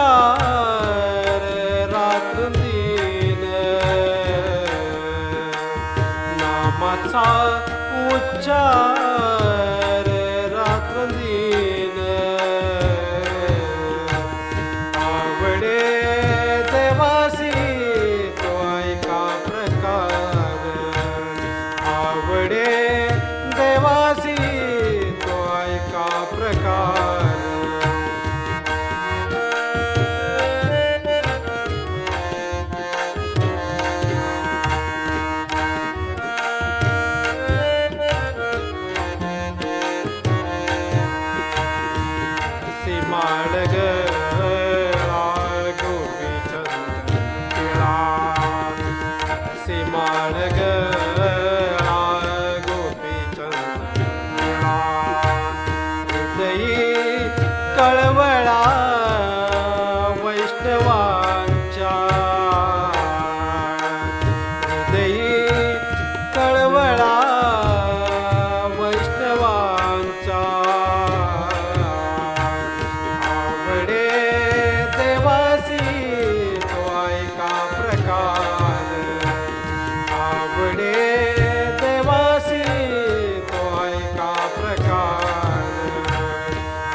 उच्चार रात्रंदिन, नामाचा उच्चार रात्रंदिन. आवडे देवासी तो ऐका प्रकार, आवडे देवासी तो ऐका प्रकार. माडगळा गोपीचंद टिळा, माडगळा गोपीचंद टिळा. हृदयी कळवळा वैष्णवांच्या, हृदयी कळवळा वैष्णवांच्या.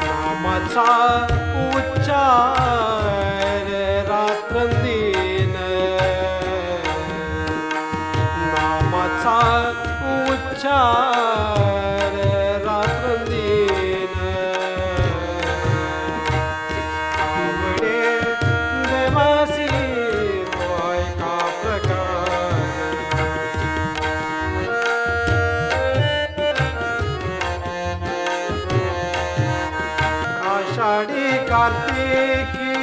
नामाचा उच्चार रात्रंदिन, नामाचा उच्चार रात्रंदिन. आवडे देवासी तो ऐका प्रकार. आषाढी कार्तिकी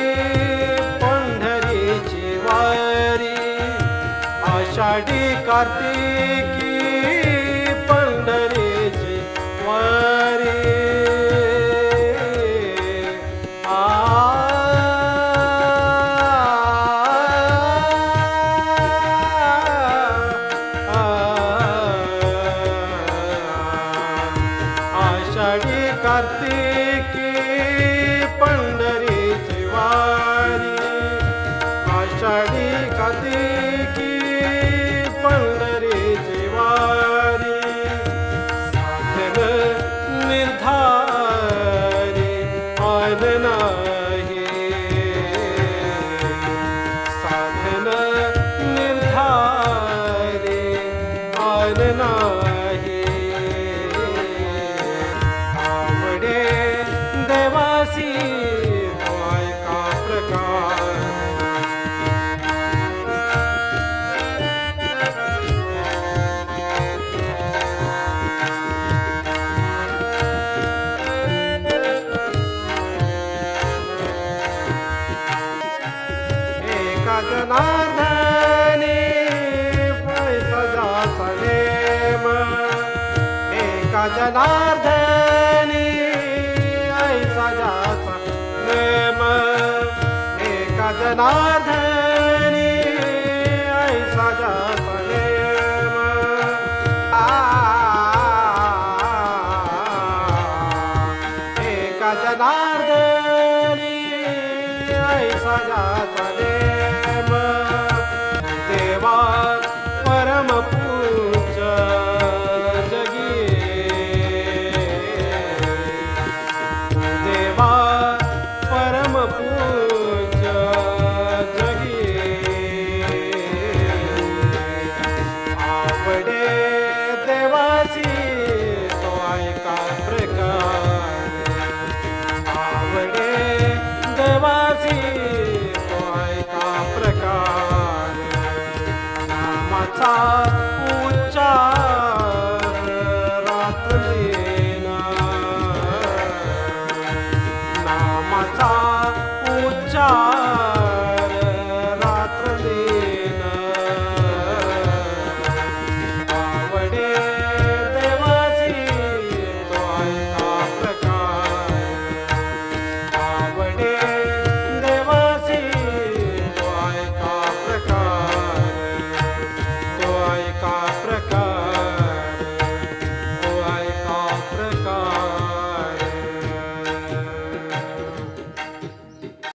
पंढरीची वारी, आषाढी कार्तिकी पंढरीची वारी. आषाढी कार्तिकी पंढरीची वारी, आषाढी कार्तिकी पंढरीची वारी. साधन निर्धारी आन नाही, साधन निर्धारी आन नाही. आवडे देवासी तो ऐका प्रकार. एका जनार्दनी पैसा जाचा नेम, एका जनार्दनी